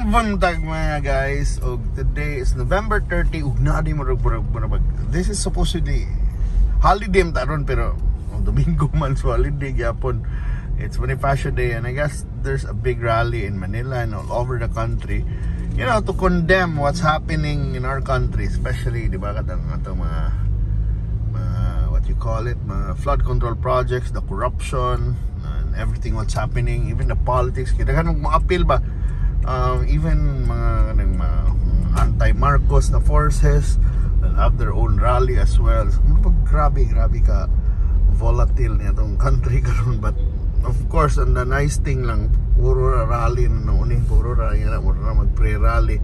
Buntag mga guys, og today is November 30 ug naa di mo this is supposedly holiday taron pero Domingo man so holiday gyapon. It's Bonifacio Day and I guess there's a big rally in Manila and all over the country, you know, to condemn what's happening in our country, especially di ba katong mga what you call it, mga flood control projects, the corruption and everything what's happening, even the politics. Kaya kan mag-appeal ba even mga anti-Marcos na forces will have their own rally as well. So, grabe ka volatile niya itong country karon. But of course, and the nice thing lang, puro rally na uning, puro rally na mag-pre-rally.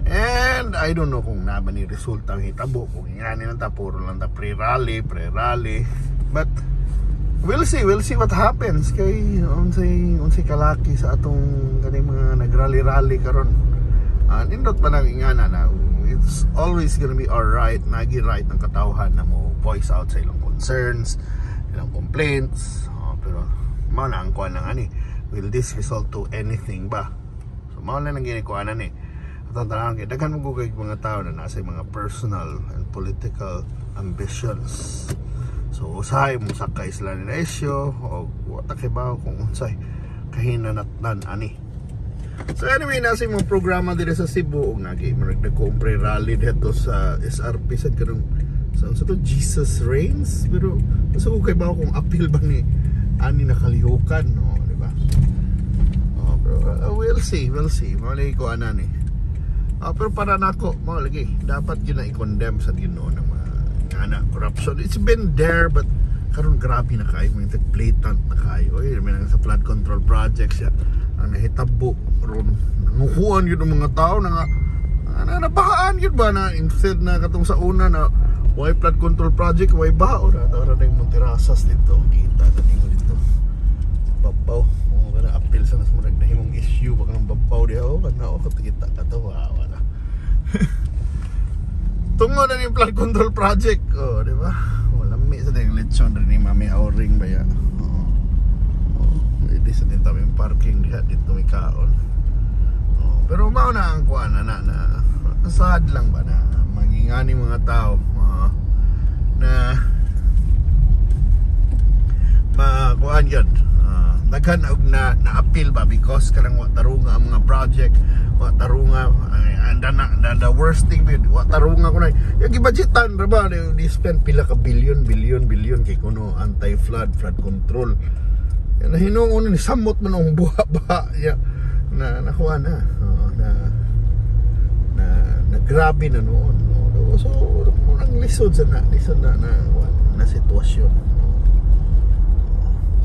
And I don't know kung na ba ni resulta ang hitabo, kung ingani lang ta, puro lang ta pre-rally. But we'll see what happens kay unsay kalaki sa atong kani mga nagrally karon. Nindot pa nang ingana na it's always gonna be alright, nagi right ang katawhan na mo voice out sa ilang concerns, ilang complaints. Pero mao na ang kuan nang ani, will this result to anything ba? So mao na nang ginikuanan ni atong tanan kay daghan mo gugay mga tao na nasa mga personal and political ambitions. So usahay mo sakay sila ni Esyo o watakibaw kung unsay kahinanatnan ani. So anyway, nasa mga programa dito sa Cebu ug nagko-pre rally dito sa SRP sad kanang sa to Jesus Reigns, pero basta ko kay ba kung appeal ba ni ani nakalihukan, no, di ba? Pero we'll see. Malay ko ana ni. Pero para nako, mo lagi dapat gyud na i-condemn sa Ginoo ng ana corruption. It's been there but karon grabe na kayo, mga blatant na kayo. May sa flood control projects ya ang nahitabo ron, nangukuhan yun ng mga tao na nabahaan yun ba na instead na katong sa una na why flood control project, why bao na tara na yung Monterasas dito, kita tadi mo dito babaw mo ka na appeal sa nas mo nagnahimong issue baka ng babaw diya kana kita katawa na tungo na yung flood control project, di ba? Walami sa yung lechon rin ni Mami Auring ba ya? Pwede sa din tamang parking diha dito may kaon. Pero mao na ang kuan na sad lang ba na magingani mga tao na makuan yun. Daghan og na-appeal ba because kanang wa tarunga ang mga project, wa tarunga and the worst thing bid wa tarunga ko na yung gibudgetan ra ba di spend pila ka billion kay kuno anti-flood control yan na hinuon ni samot man ang buha ba ya na nakuha na grabe na noon, no? So ang lisod na sitwasyon.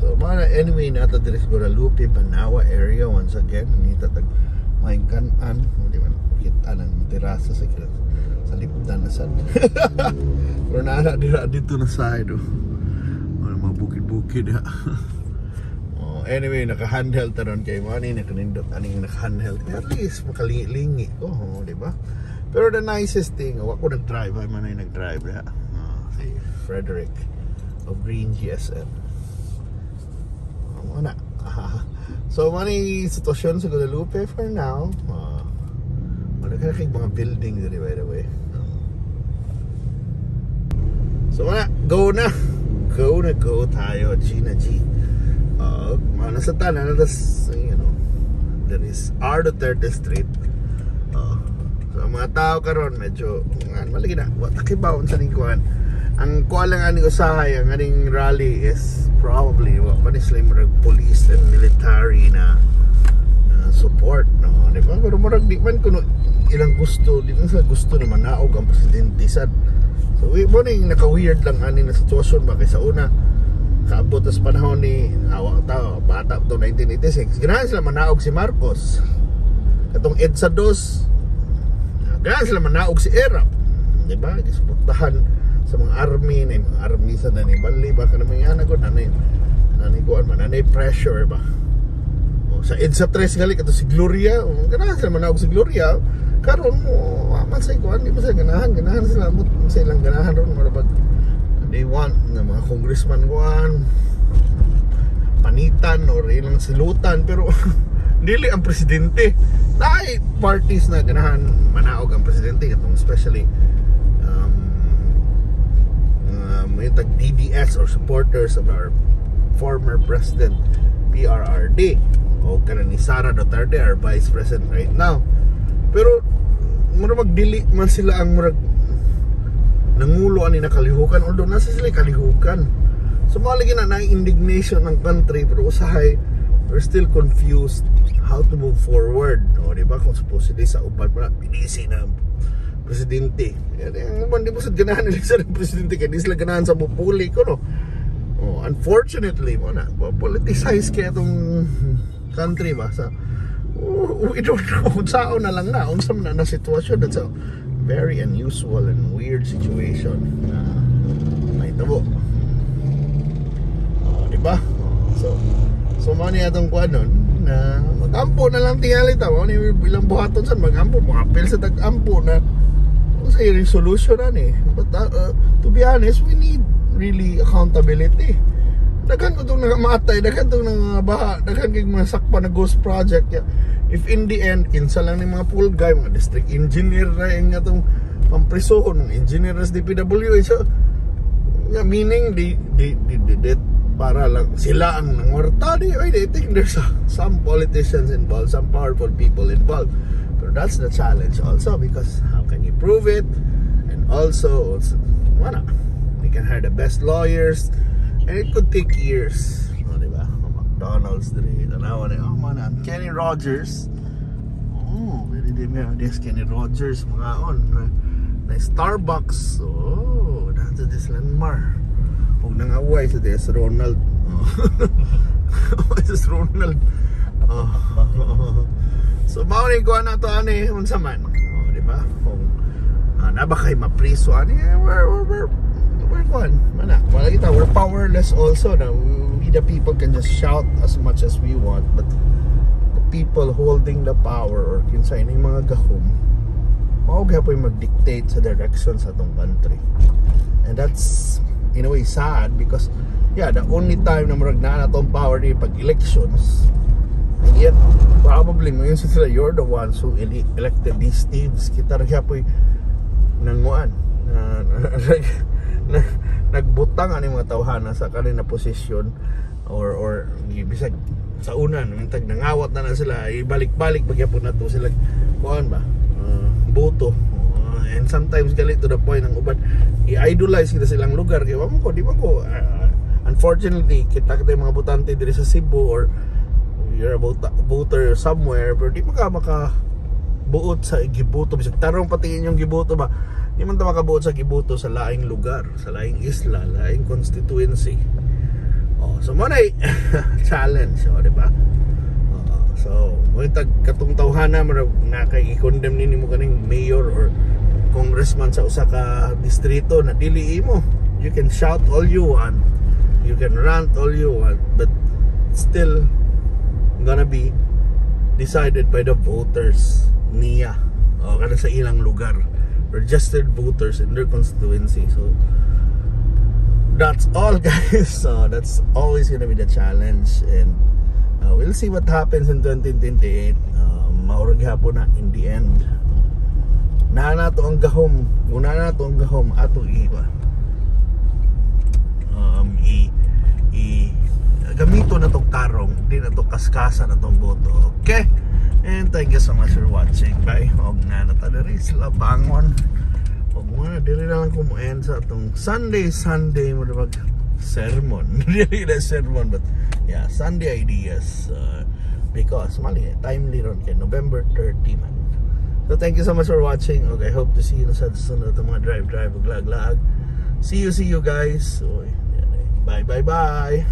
So anyway, nata diri sa Guadalupe, Banawa area once again nita tag maingkanan mo di man kita ng terasa sa lipdan na sad. Pero na dito na side mga bukid-bukid ha. Anyway, naka-handheld taron kay mo ani nakanindot aning naka-handheld at least makalingi ko, di ba? Pero the nicest thing, ako nag-drive, ay man ay nag-drive ha. Si Frederick of Green GSM. Wala. So mani sitwasyon sa Guadalupe for now. Nagkakig mga building dito by the way. So go tayo Gina G. Nasa tanan you know, there is R. Duterte Street. So mga tao karon medyo malagi na watakibaon sa lingkuhan. Ang kuha lang aning usahay, ang aning rally is probably panislim police and military na support, no, di ba? Pero marag di man kuno ilang gusto, di man sila gusto na manaog ang presidente sad. So mo ning naka-weird lang aning na sitwasyon ba kay sa una kaabot sa panahon ni bata to 1986 ganahan sila manaog si Marcos, katong EDSA 2 ganahan sila manaog si ERAP, di ba? Disputtahan sa mga army na mga army sa nanay bali ba ka na mga anak ko nanay kuan man nanay pressure ba sa EDSA 3 gali kato si Gloria ganahan sila manaog si Gloria karon mo man sa kuan di ba sila ganahan sila mo sa ilang ganahan ron marabag they want na mga congressman kuan panitan or ilang silutan pero dili ang presidente. Naay parties na ganahan manaog ang presidente katong especially may tag DDS or supporters of our former president PRRD o kanan ni Sara Duterte, our vice president right now. Pero murag magdili man sila ang murag nangulo ani nakalihukan, although nasa sila kalihukan. So malagi na indignation ng country, pero usahay we're still confused how to move forward. O diba kung supposedly sa uban pa pinisi na presidente. Yan man di mo sad ganahan nila sa presidente kaya di sila ganahan sa pupuli ko no. Oh, unfortunately mo na politicize kaya itong country ba sa we don't know kung saan na lang na unsa man na sitwasyon. That's a very unusual and weird situation na naitabo. Diba? So mani atong kuan nun na magampo na lang tingali ta. Mani bilang buhaton san magampo, makapil sa tag-ampo na sa resolution na ni. But to be honest, we need really accountability. Daghan ko itong nakamatay, daghan itong nangabaha, daghan kayong mga sakpa na ghost project. If in the end, kinsa lang ni mga pool guy, mga district engineer na yung itong pamprisohon, mga engineers DPWH. So, meaning, para lang sila ang nangwarta. I think there's some politicians involved, some powerful people involved. But that's the challenge also, because how can you prove it? And also, we can hire the best lawyers, and it could take years. O, diba? McDonald's, Kenny Rogers. Oh, pwede din nga. There's Kenny Rogers, mga on. Na Starbucks. Oh, nasa this landmark. Huwag nang away sa this Ronald. Away sa Ronald. So, maunin ko na ito, unsa man. O, diba? Kung nabakay mapriso, we're we're powerless also now. We the people can just shout as much as we want, but the people holding the power or kinsa ini mga gahom mao gyapon mag-dictate sa direction sa atong country. And that's in a way sad, because the only time na murag na atong power di pag elections, and yet probably ngayon sila you're the ones who elected these teams. Kita ra gyapon nanguan nagbutang ani mga tawhana sa kanina posisyon or bisag sa unan mintag nangawat na sila, ibalik-balik pagyapon nato sila kuan ba boto, and sometimes galit to the point ng uban i-idolize kita silang lugar kay wamo ko di ba ko unfortunately kita mga botante diri sa Cebu or you're a voter somewhere, pero di maka buot sa giboto bisag tarong patingin yung giboto ba. Di man ta makabuot sa giboto sa laing lugar, sa laing isla, laing constituency. So mo na challenge, di ba? So, mo tag katong tawhana na kay i-condemn nini mo kaning mayor or congressman sa usa ka distrito na dili imo. You can shout all you want, you can rant all you want, but still gonna be decided by the voters niya o kada sa ilang lugar, registered voters in their constituency. So that's all, guys. So that's always gonna be the challenge, and we'll see what happens in 2028. Maurag hapon na in the end na nato ang gahom, muna nato ang gahom ato gamito na tong tarong, di na to kaskasa na tong boto. Okay, and thank you so much for watching. Bye. Og na natadari sila bangon. Og muna diri na lang kumuend sa atong Sunday mo diba sermon. Dili na sermon, but yeah, Sunday ideas, because mali timely ron kay November 30 man. So thank you so much for watching. Okay, hope to see you sa sunod na mga drive ug lag. See you guys. So, bye.